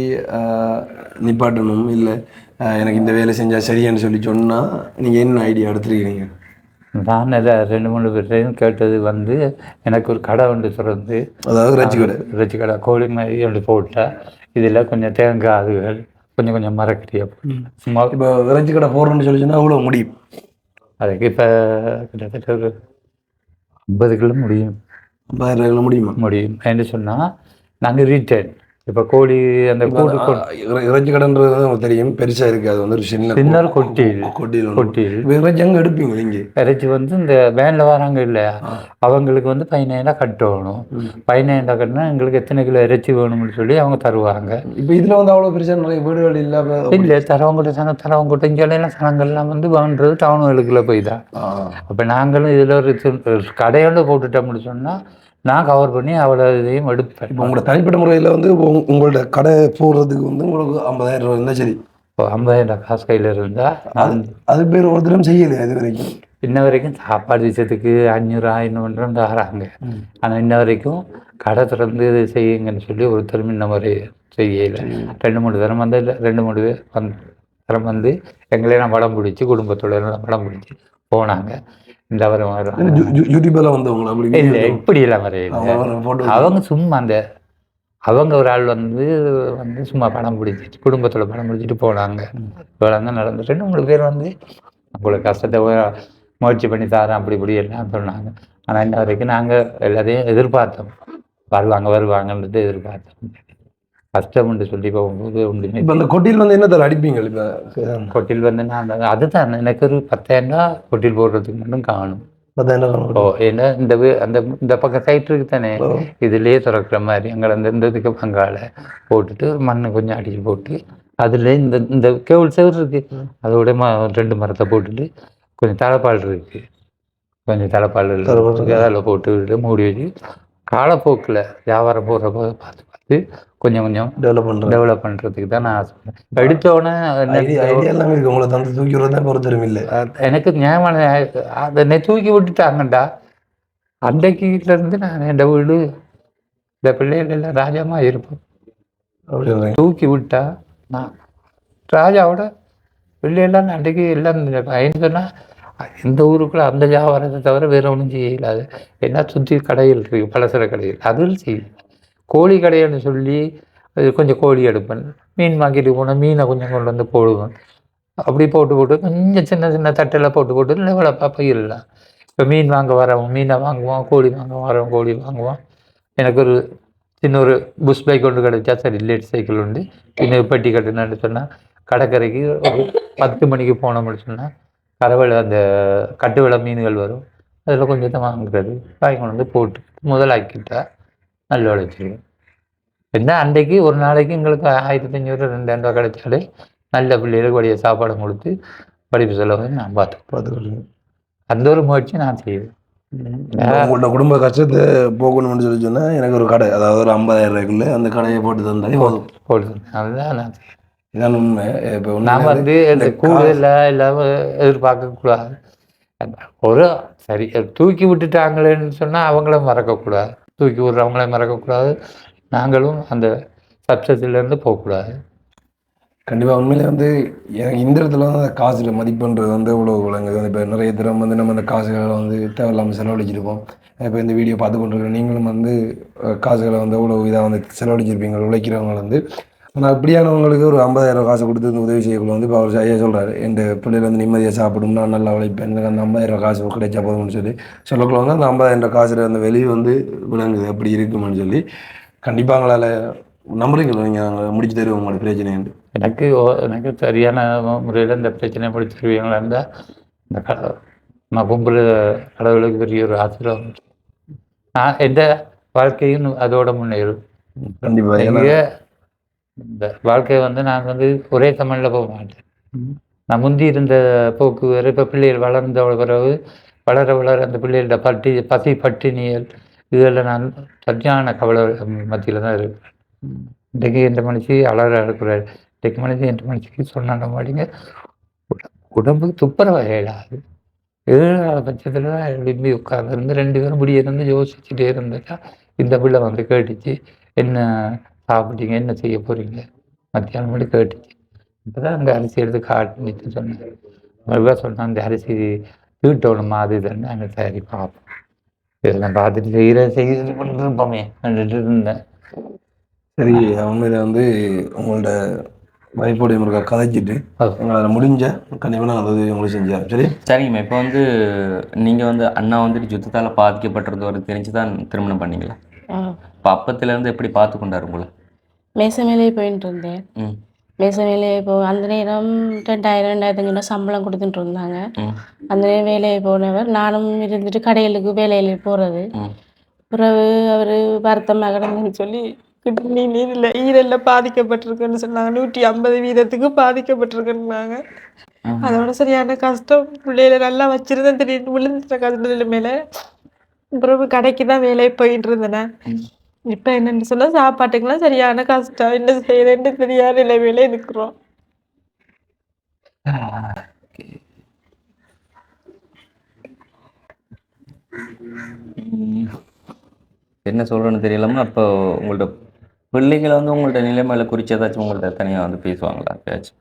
நிப்பாட்டணும் இல்லை எனக்கு இந்த வேலை செஞ்சால் சரியான்னு சொல்லி சொன்னால் நீங்கள் என்ன ஐடியா எடுத்துருக்கிறீங்க? நான் அதை 2-3 பேர்டையும் கேட்டது வந்து எனக்கு ஒரு கடை ஒன்று திறந்து, அதாவது இறைச்சி கடை. இறைச்சி கடை கோழி மாதிரி ஒன்று போட்டால் இதில் கொஞ்சம் தேங்காய் அதுகள் கொஞ்சம் கொஞ்சம் மரக்கறியை சும்மா இப்போ இறைச்சி கடை போடுறேன்னு சொல்லி சொன்னால் அவ்வளோ முடியும். அதுக்கு இப்போ கிட்டத்தட்ட ஒரு 50 கிலோ முடியும். 50,000 முடியுமா? முடியும் என்று சொன்னால் நாங்கள் ரீட்டைல் இப்போ கோழி அந்த கூடு இறைச்சி கடைன்றது நமக்கு தெரியும், பெருசாக இருக்குது. அது வந்து ஒரு சின்ன கொட்டியில் கொட்டியில் இறைச்சி அங்கே எடுப்பீங்க இங்கே? இறைச்சி வந்து இந்த வேனில் வராங்க இல்லையா, அவங்களுக்கு வந்து 15,000 கட்டணும். 15,000 கட்டினா எங்களுக்கு எத்தனை கிலோ இறைச்சி வேணும்னு சொல்லி அவங்க தருவாங்க. இப்போ இதில் வந்து அவ்வளோ பெருசாக நிறைய வீடுகள் இல்லாமல் இல்லை, தரவங்கோட்டை இங்கெல்லாம் சனங்கள்லாம் வந்து வாங்குறது டவுனுகளுக்குள்ள போய் தான். அப்போ நாங்களும் இதில் ஒரு கடையோடு போட்டுட்டோம்னு சொன்னால் நான் கவர் பண்ணி அவ்வளோ இதையும் எடுப்பேன். இப்போ உங்களோட தனிப்பட்ட முறையில் வந்து உங்களோட கடை போடுறதுக்கு வந்து உங்களுக்கு 50,000 இருந்தால் சரி. இப்போ 50,000 காசு கையில் இருந்தால் அது பேர் ஒருத்தரும் செய்யலை இது வரைக்கும். இன்ன வரைக்கும் சாப்பாடு விஷயத்துக்கு 500 500 தராங்க. ஆனால் இன்ன வரைக்கும் கடை திறந்து செய்யுங்கன்னு சொல்லி ஒருத்தரும் இன்ன மாதிரி செய்யலை. 2-3 தரம் வந்து 2-3 தரம் வந்து எங்களையெல்லாம் படம் பிடிச்சி குடும்பத்தோட படம் பிடிச்சி போனாங்க. இந்த வரும் யூடியூப்ல வந்தவங்களா? இல்லை, இப்படி எல்லாம் வரையில அவங்க சும்மா அவங்க ஒரு ஆள் வந்து சும்மா படம் பிடிச்சிட்டு குடும்பத்தோட படம் பிடிச்சிட்டு போனாங்க. இவ்வளோ தான் நடந்து 2-3 பேர் வந்து உங்களை கஷ்டத்தை முயற்சி பண்ணி தரேன் அப்படி இப்படி எல்லாம் சொன்னாங்க. ஆனால் இன்ன வரைக்கும் நாங்கள் எல்லாத்தையும் எதிர்பார்த்தோம், வருவாங்கன்றது எதிர்பார்த்தோம். கஷ்டம்னு சொல்லி போகும்போது ஒன்றுமே. இப்போ அந்த கொட்டில் வந்து என்ன தர அடிப்பீங்க? இப்போ கொட்டில் வந்து நான் அதுதான் எனக்கு ஒரு 10,000 கொட்டில் போடுறதுக்கு மட்டும் காணும். 10,000. ஓ, ஏன்னா இந்த பக்கம் சைட் இருக்கு தானே, இதுலேயே திறக்கிற மாதிரி அங்கே இந்த இதுக்கு பங்கால போட்டுட்டு மண்ணை கொஞ்சம் அடிச்சு போட்டு அதில் இந்த கேபிள் செவர் இருக்கு அதோட 2 மரத்தை போட்டுட்டு கொஞ்சம் தலைப்பால் இருக்கு, கொஞ்சம் தலைப்பால் அதில் போட்டு மூடி வச்சு காலப்போக்கில் வியாபாரம் போடுற போது பார்த்து கொஞ்சம் கொஞ்சம் டெவலப் பண்ணுறதுக்கு தான் நான் ஆசைப்பட்டேன். எடுத்தோடனே உங்களை தந்து தூக்கி விடுறதா பொறுத்தரும் இல்லை. எனக்கு ஞாபகம் அதை தூக்கி விட்டுட்டாங்கண்டா. அன்றைக்கிலேருந்து நான் என் வீடு இந்த பிள்ளைகள் எல்லாம் ராஜாமாக இருப்போம். தூக்கி விட்டா நான் ராஜாவோட பிள்ளையெல்லாம் அன்றைக்கு எல்லாம் ஏன்னு சொன்னால் இந்த ஊருக்குள்ளே அந்த வியாபாரத்தை தவிர வேறு ஒன்றும் செய்யலாது. என்ன சுற்றி கடைகள் இருக்குது, பலசர கடைகள், அதில் செய்யும். கோழி கடைன்னு சொல்லி கொஞ்சம் கோழி எடுப்பேன். மீன் மார்க்கெட்டுக்கு போனால் மீனை கொஞ்சம் கொண்டு வந்து போடுவேன். அப்படி போட்டு கொஞ்சம் சின்ன சின்ன தட்டெல்லாம் போட்டு லெவலப்பாக பயிரிடலாம். இப்போ மீன் வாங்க வரவன் மீனை வாங்குவான், கோழி வாங்க வரவன் கோழி வாங்குவான். எனக்கு ஒரு சின்ன ஒரு புஷ் பைக் ஒன்று கிடச்சா சரி, லேட் சைக்கிள் உண்டு. இன்னும் பெட்டி கட்டுனான்னு சொன்னால் கடற்கரைக்கு ஒரு 10 மணிக்கு போனோம்னு சொன்னால் கரவலை அந்த கட்டு விலை மீன்கள் வரும், அதில் கொஞ்சத்தை வாங்குறது வாங்கி கொண்டு வந்து போட்டு முதலாக்கிட்டா நல்ல விளைச்சிருக்கும். என்ன அன்றைக்கு ஒரு நாளைக்கு எங்களுக்கு 1,500-2,000 கிடைச்சாலே நல்ல பிள்ளைகளுக்கு வழிய சாப்பாடு கொடுத்து படிப்பு செலவு நான் பார்த்துக்கிறேன். அந்த ஒரு முயற்சி நான் செய்வேன். உங்களோட குடும்ப கஷ்டத்தை போகணும்னு சொல்லி சொன்னால் எனக்கு ஒரு கடை, அதாவது ஒரு 50,000 ரூபாய்க்குள்ள அந்த கடையை போட்டு தந்தாலே போடுவேன். அதுதான் நான் செய்வேன். இதான் உண்மை. இப்போ நான் வந்து இந்த கூடுதல் இல்லாமல் எதிர்பார்க்கக்கூடாது. ஒரு சரி தூக்கி விட்டுட்டாங்களேன்னு சொன்னால் அவங்கள மறக்கக்கூடாது, தூக்கி விடுறவங்கள மறக்கக்கூடாது, நாங்களும் அந்த சப்சத்திலேருந்து போகக்கூடாது. கண்டிப்பாக உண்மையிலே வந்து எனக்கு இந்த இடத்துல வந்து காசில் மதிப்புன்றது வந்து எவ்வளோ விளங்குது. இப்போ நிறைய தினம் வந்து நம்ம அந்த காசுகளை வந்து தேவையில்லாமல் செலவழிச்சிருப்போம். இப்போ இந்த வீடியோ பார்த்து கொண்டிருக்கிற நீங்களும் வந்து காசுகளை வந்து எவ்வளோ இதாக வந்து செலவழிச்சிருப்பீங்க உழைக்கிறவங்க வந்து. ஆனால் இப்படியானவங்களுக்கு ஒரு 50,000 காசு கொடுத்து இந்த உதவி செய்யக்குள்ள வந்து இப்போ அவர் ஐயா சொல்கிறாரு, என் பிள்ளைகள் வந்து நிம்மதியாக சாப்பிடும், நான் நல்லா உழைப்பேன், எனக்கு அந்த 50,000 காசு கிடைச்சா போதும்னு சொல்லக்குள்ள வந்து அந்த 50,000 காசுல அந்த வெளியே வந்து விளங்குது அப்படி இருக்குமான்னு சொல்லி. கண்டிப்பாக எங்களால் நம்புறீங்களா நீங்கள் முடிச்சு தருவோம் உங்களோட பிரச்சனை? எனக்கு சரியான முறையில் இந்த பிரச்சனை முடிச்சு தருவீங்களா இருந்தால் இந்த நான் கும்பல் கடவுளுக்கு பெரிய ஒரு ஆசீர்வாதம். நான் எந்த வாழ்க்கையும் அதோட முன்னேறும். கண்டிப்பாக இந்த வாழ்க்கையை வந்து நான் வந்து ஒரே தமிழில் போக மாட்டேன். நான் முந்தி இருந்த போக்கு வேறு. இப்போ பிள்ளைகள் வளர்ந்த பிறகு வளர அந்த பிள்ளைகளோட பசி பட்டினியல் இதெல்லாம் நான் சரியான கவலை மத்தியில் தான் இருப்பேன். இன்றைக்கு 2 மணிக்கு இருக்கிறார், இன்றைக்கு 2 மணிக்கு சொன்னாங்க மாட்டிங்க உடம்புக்கு துப்புரவு இயலாது. ஏழாவது பட்சத்தில் எழுப்பி உட்காந்துருந்து 2 பேரும் இப்படியே இருந்து யோசிச்சுட்டே இருந்துட்டா இந்த பிள்ளை வந்து கேட்டுச்சு, என்ன சாப்பிட்டீங்க, என்ன செய்ய போறீங்க மத்தியானம் மட்டும் கேட்டுச்சு. இப்போதான் அந்த அரிசி எடுத்து காட்டிட்டு சொன்னேன். மறுபடியும் சொன்னேன், அந்த அரிசி தீட்டணுமா அது இதுன்னு. அந்த சரி பார்ப்போம், இதெல்லாம் பார்த்துட்டு செய்து கொண்டு இருப்போமே இருந்தேன். சரி, உண்மையில வந்து உங்களோட வைஃபோடைய முருகா கதைச்சிட்டு அது உங்களால் முடிஞ்ச கண்டிப்பாக நான் அது உங்களுக்கு செஞ்சேன். சரி, சரிங்கம்மா. இப்போ வந்து நீங்கள் வந்து அண்ணா வந்துட்டு யுத்தத்தால் பாதிக்கப்பட்டிருந்த ஒரு தெரிஞ்சு தான் திருமணம் பண்ணீங்களா? இப்போ அப்பத்துலேருந்து எப்படி பார்த்து கொண்டாரு உங்களை? மேச வேலையை போயிட்டு இருந்தேன். ம் மேச வேலையை அந்த நேரம் 2000 2500 சம்பளம் கொடுத்துட்டு இருந்தாங்க. ம் அந்த நேரம் வேலையை போனவர் நானும் இருந்துட்டு கடைகளுக்கு வேலையில் போகிறது. ம் பிறகு அவர் வருத்தமாக கிடந்துன்னு சொல்லி கிட்னி நீரில் ஈரல்ல பாதிக்கப்பட்டிருக்குன்னு சொன்னாங்க. 150% பாதிக்கப்பட்டிருக்குன்னாங்க. அதோட சரியான கஷ்டம். பிள்ளைகளை நல்லா வச்சிருந்தேன், திடீர்னு விழுந்துட்ட கஷ்ட நிலைமையில பிறகு கடைக்கு தான் வேலையை போயிட்டு இருந்தேன். இப்போ என்னென்னு சொல்ல சாப்பாட்டுக்கெல்லாம் சரியான கஷ்டம். என்ன செய்யறேன்னு தெரியாத நிலைமையில இருக்கிறோம். ம். என்ன சொல்கிறேன்னு தெரியலாமா? அப்போ உங்கள்ட்ட பிள்ளைகளை வந்து உங்கள்ட்ட நிலைமையில குறித்து ஏதாச்சும் உங்கள்ட்ட தனியாக வந்து பேசுவாங்களா எப்பயாச்சும்?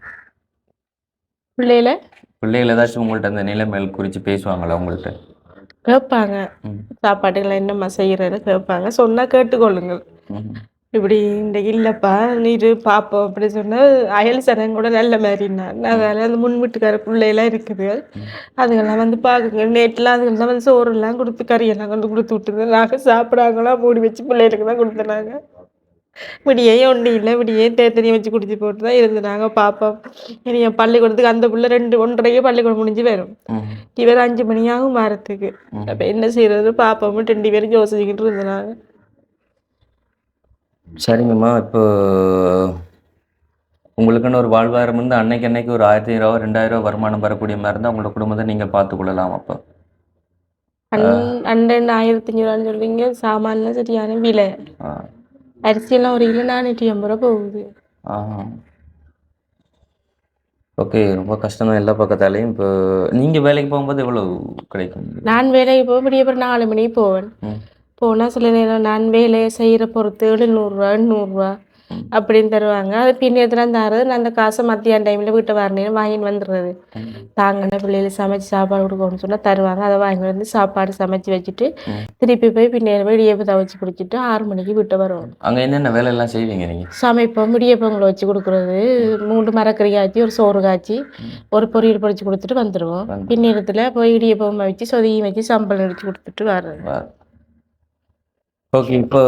பிள்ளைகளை பிள்ளைகள் ஏதாச்சும் உங்கள்ட்ட அந்த நிலைமையில குறித்து பேசுவாங்களா உங்கள்ட்ட? கேட்பாங்க, ம் சாப்பாட்டுக்கெல்லாம் என்னம்மா செய்யறேன்னு கேட்பாங்க. சொன்னால் கேட்டுக்கொள்ளுங்கள். ம் இப்படி இன்றைக்கு இல்லைப்பா நீரு பார்ப்போம் அப்படி சொன்னால் அயல் சனம் கூட நல்ல மாதிரின்னா அதனால் அந்த முன் வீட்டுக்கார பிள்ளையெல்லாம் இருக்குது. அதுங்கெல்லாம் வந்து பார்க்குங்க. நேற்றுலாம் அதுங்கெல்லாம் வந்து சோறுலாம் கொடுத்து கறியெல்லாம் கொண்டு கொடுத்து விட்டுருந்தேன். நாங்கள் சாப்பிடாங்களா மூடி வச்சு பிள்ளைகளுக்கு தான் கொடுத்தனாங்க. விடியே ஒன்றும் இல்லை, விடியே தேத்தனியை வச்சு குடிச்சு போட்டு தான் இருந்துனாங்க. பார்ப்போம் இனி என் பள்ளிக்கூடத்துக்கு அந்த பிள்ளை 2 1:30 பள்ளிக்கூடம் முடிஞ்சு வரும். ம் இவர் 5 மணியாகும் வாரத்துக்கு. அப்போ என்ன செய்யறது பார்ப்போம் 2 பேரும் யோசிச்சுக்கிட்டு இருந்தனாங்க. சரிங்கம்மா. இப்போ உங்களுக்குன்னு ஒரு வாழ்வாதாரம் வந்து அன்னைக்கு ஒரு 1500 2000 வருமானம் வரக்கூடிய மாதிரி இருந்தால் உங்களோட குடும்பத்தை நீங்கள் பார்த்துக்கொள்ளலாம். அப்போ அண்ணன் 1500 சொல்றீங்க. சாமான்லாம் சரியான விலை. ஆ அரிசியெல்லாம் 1 கிலோ 480 போகுது. ஆஹா. ஓகே, ரொம்ப கஷ்டம் தான் எல்லா பக்கத்தாலையும். இப்போ நீங்கள் வேலைக்கு போகும்போது எவ்வளோ கிடைக்கும்? நான் வேலைக்கு போக விடிய அப்புறம் 4 மணிக்கு போவேன். ம் போனால் சில நேரம் நான் வேலையை செய்கிற பொறுத்து 700 800 ம் அப்படின்னு தருவாங்க. அது பின்னேரத்தில் தரது நான் அந்த காசை மத்தியான டைமில் வீட்டை வர நேரம் வாங்கின்னு வந்துடுறது. ம் தாங்கன்னா பிள்ளைகளுக்கு சமைச்சு சாப்பாடு கொடுக்கணும்னு சொன்னால் தருவாங்க. அதை வாங்கி வந்து சாப்பாடு சமைச்சு வச்சுட்டு ம் திருப்பி போய் பின்னேரம் போய் இடியப்பத்தை துவைச்சி குடிச்சிட்டு 6 மணிக்கு வீட்டை வருவோம். அங்கே என்னென்ன வேலையெல்லாம் செய்வீங்க நீங்கள்? சமைப்போம். இடியப்பங்களை வச்சு கொடுக்குறது, 3 மரக்கறி காய்ச்சி ஒரு சோறு காய்ச்சி ஒரு பொரியல் பொரிச்சு கொடுத்துட்டு வந்துடுவோம். பின்னேரத்தில் போய் இடியப்பம் வச்சு சொதியும் வச்சு சம்பளம் அடித்து கொடுத்துட்டு வர்றது. ஓகே, இப்போ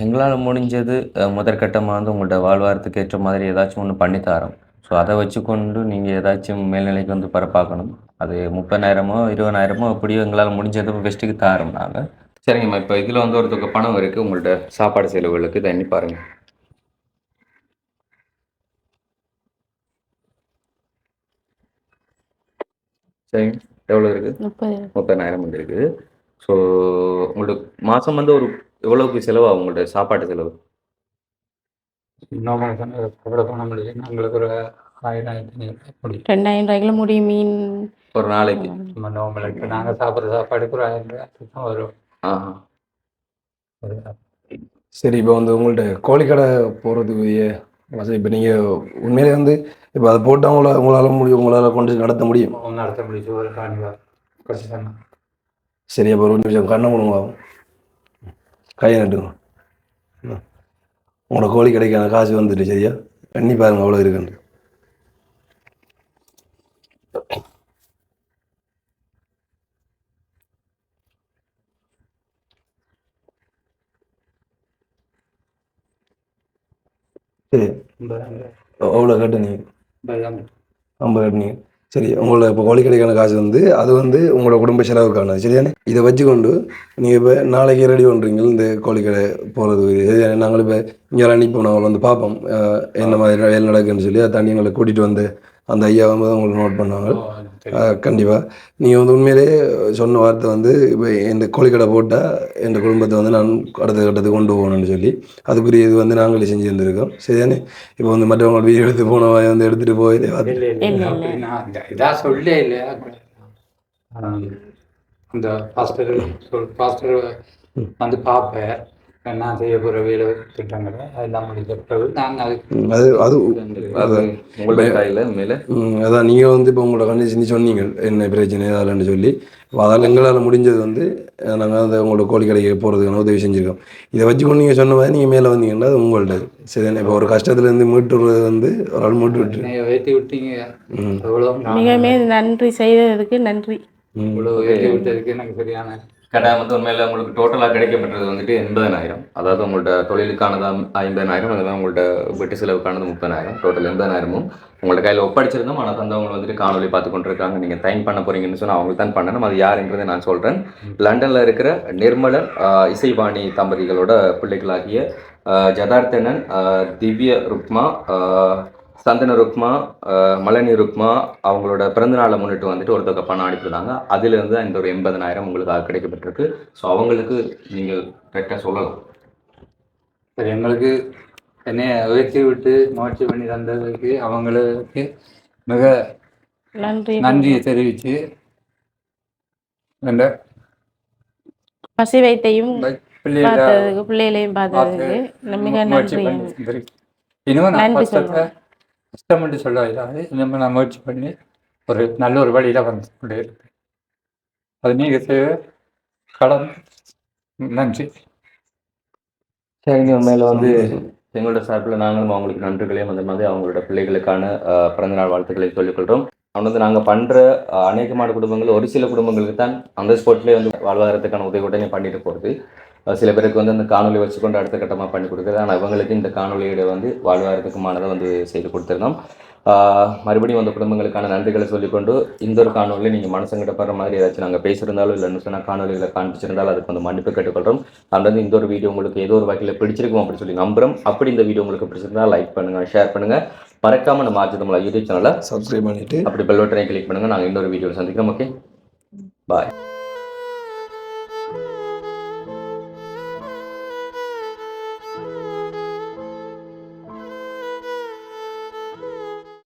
எங்களால் முடிஞ்சது முதற்கட்டமாக வந்து உங்கள்ட்ட வாழ்வாரத்துக்கு ஏற்ற மாதிரி ஏதாச்சும் ஒன்று பண்ணி தரோம். ஸோ அதை வச்சுக்கொண்டு நீங்கள் ஏதாச்சும் மேல்நிலைக்கு வந்து பார்க்கணும். அது 30,000மோ 20,000மோ எப்படியோ எங்களால் முடிஞ்சது பெஸ்ட்டுக்கு தரோம் நாங்கள். சரிங்கம்மா. இப்போ இதில் வந்து ஒரு தொகை பணம் இருக்குது உங்கள்ட்ட சாப்பாடு செலவுகளுக்கு. இதை எண்ணி பாருங்கள். சரிங்க, எவ்வளோ இருக்குது? 30,000 வந்து இருக்குது. ஸோ உங்களுக்கு மாதம் வந்து ஒரு எவ்வளோக்கு செலவாகும் உங்கள்ட்ட சாப்பாட்டு செலவு? இன்னொரு கூட பண்ண முடியும். நம்மளுக்கு ஒரு 1000 முடியும். 2000 ரூபாய்க்குள்ள முடியும். மீன் ஒரு நாளைக்கு? நம்ம நோம்பலுக்கு நாங்கள் சாப்பிட்ற சாப்பாடுக்கு ஒரு 1000 தான் வரும். ஆஹா. சரி. இப்போ வந்து உங்கள்கிட்ட கோழிக்கடை போகிறதுக்குரிய வசதி இப்போ நீங்கள் உண்மையிலே வந்து இப்போ அதை போட்டால் உங்களால் முடியும், உங்களால் கொண்டு நடத்த முடியும். நடத்த முடிச்சு ஒரு காணிவா கடைசி தானே. சரி, அப்போ ஒரு நிமிஷம் கண்ணை முழுங்க கையை நட்டுங்க. உங்களோட கோழி கடைக்கான காசு வந்துட்டு சரியா எண்ணி பாருங்க அவ்வளோ இருக்குன்னு. சரி, அவ்வளோ கட்டு நீங்கள் 50 கட்டுனீங்க. சரி, உங்களோட இப்போ கோழிக்கடைக்கான காசு வந்து அது வந்து உங்களோட குடும்ப செலவுக்கானது சரியானே. இதை வச்சுக்கொண்டு நீங்கள் இப்போ நாளைக்கு ரெடி பண்ணுறீங்க இந்த கோழிக்கடை போகிறதுக்கு சரியானே. நாங்கள் இப்போ இங்கே அனுப்பி நாங்கள் வந்து பார்ப்போம் என்ன மாதிரி வேலை நடக்குன்னு சொல்லி அதை தண்ணி எங்களை கூட்டிகிட்டு வந்து அந்த ஐயா வந்து உங்களுக்கு நோட் பண்ணுவாங்க. கண்டிப்பாக நீங்கள் வந்து உண்மையிலே சொன்ன வார்த்தை வந்து இப்போ இந்த கோழிக்கடை போட்டால் என் குடும்பத்தை வந்து நான் அடுத்த கட்டத்துக்கு கொண்டு போகணும்னு சொல்லி அதுக்குரிய இது வந்து நாங்களே செஞ்சு தந்துருக்கோம் சரிதானே. இப்போ வந்து மற்றவங்க வீடியோ எடுத்து போனவங்க வந்து எடுத்துகிட்டு போய் இதாக சொல்லே இல்லையா இந்த பாஸ்டர் வந்து பார்ப்பேன் நான் செய்ய போகிற வேலை திட்டங்களை அதெல்லாம் முடிஞ்ச பிறகு நாங்கள் அது அது உங்களோட கையில் மேலே அதான் நீங்கள் வந்து இப்போ உங்களோட கண்டிஷன் சொன்னீங்க என்ன பிரச்சனை அதில்னு சொல்லி அதால் எங்களால் முடிஞ்சது வந்து நாங்கள் அந்த உங்களோட கோழி கடைக்கு போகிறதுக்கான உதவி செஞ்சுருக்கோம். இதை வச்சுக்கொண்டு நீங்கள் சொன்ன மாதிரி நீங்கள் மேலே வந்தீங்கன்னா அது உங்கள்ட்ட சரி. இப்போ ஒரு கஷ்டத்துலேருந்து மீட்டுறது வந்து ஒரு ஆள் மீட்டு விட்டு ஏற்றி விட்டீங்க. எவ்வளோ மிகமே நன்றி செய்ததுக்கு நன்றி. இவ்வளோ ஏற்றி விட்டதுக்கு எனக்கு சரியான கடை வந்து உண்மையில் உங்களுக்கு டோட்டலாக கிடைக்கப்பட்டது வந்துட்டு 80,000. அதாவது உங்கள்ட்ட தொழிலுக்கானது 50,000, அதெல்லாம் உங்கள்ட்ட வீட்டு செலவுக்கானது 30,000, டோட்டல் 80,000 உங்களோட கையில் ஒப்படைச்சிருந்தோம். ஆனால் தந்தவங்க வந்துட்டு காணொலி பார்த்து கொண்டிருக்காங்க. நீங்கள் டைம் பண்ண போகிறீங்கன்னு சொன்னால் அவங்களுக்கு தான் பண்ணணும். அது யாருன்றதை நான் சொல்கிறேன். லண்டனில் இருக்கிற நிர்மலன் இசைவாணி தம்பதிகளோட பிள்ளைகளாகிய ஜதார்த்தனன், திவ்ய ருக்மா, சந்தன ருக்மா, மலனி ருக்மா அவங்களோட பிறந்தநாளை முன்னிட்டு வந்துட்டு ஒரு தொகை பணம் அனுப்பியிருந்தாங்க. அதுலேருந்து இந்த ஒரு 80,000 உங்களுக்கு கிடைக்கப்பட்டிருக்கு. ஸோ அவங்களுக்கு நீங்கள் கரெக்டாக சொல்லலாம். சரி, எங்களுக்கு என்னை உயர்த்தி விட்டு முயற்சி பண்ணி தந்ததுக்கு அவங்களுக்கு மிக நன்றியை தெரிவித்து இந்த பசி வைத்தையும் பிள்ளைகளையும் பார்த்ததுக்கு மிக நன்றி. இனிமேல் நான் கஷ்டம்னு சொல்ல இல்லாது இனிமேல் நான் முயற்சி பண்ணி ஒரு நல்ல ஒரு வழியில் வந்து கொண்டே இருப்பேன். அது நீங்கள் செய்ய கடன் நன்றி. சரிங்க, உண்மையில் வந்து எங்களோட சார்பில் நாங்களும் அவங்களுக்கு நன்றிகளையும் அந்த மாதிரி அவங்களோட பிள்ளைகளுக்கான பிறந்தநாள் வாழ்த்துக்களை சொல்லிக்கொள்கிறோம். அவன் வந்து நாங்கள் பண்ணுற அநேகமான குடும்பங்கள் ஒரு சில குடும்பங்களுக்கு தான் அந்த ஸ்பாட்லேயே வந்து வாழ்வாதாரத்துக்கான உதவி உடனே பண்ணிட்டு போகிறது. சில பேருக்கு வந்து அந்த காணொலி வச்சுக்கொண்டு அடுத்த கட்டமாக பண்ணி கொடுக்குறது. ஆனால் இவங்களுக்கு இந்த காணொலியோட வந்து வாழ்வாதாரத்துக்குமானதை வந்து செய்து கொடுத்துருந்தோம். மறுபடியும் அந்த குடும்பங்களுக்கான நன்றிகளை சொல்லிக்கொண்டு இந்த ஒரு காணொலியில் நீங்கள் மனசங்கடப்படுற மாதிரி ஏதாச்சும் நாங்கள் பேசியிருந்தாலும் இல்லைன்னு சொன்னால் காணொலியில் காண்பிச்சிருந்தாலும் அதுக்கு வந்து மன்னிப்பு கேட்டுக்கொள்கிறோம். அது இந்த ஒரு வீடியோ உங்களுக்கு ஏதோ ஒரு வகையில் பிடிச்சிருக்கும் அப்படின்னு சொல்லி நம்புகிறோம். அப்படி இந்த வீடியோ உங்களுக்கு பிடிச்சிருந்தால் லைக் பண்ணுங்கள், ஷேர் பண்ணுங்கள், மறக்காமல் நம்ம ஆர்ஜி தமிழா யூடியூப் சேனலை சப்ஸ்கிரைப் பண்ணிவிட்டு அப்படி பெல் பட்டனை கிளிக் பண்ணுங்கள். நாங்கள் இன்னொரு வீடியோவில் சந்திக்கிறோம். ஓகே, பாய்.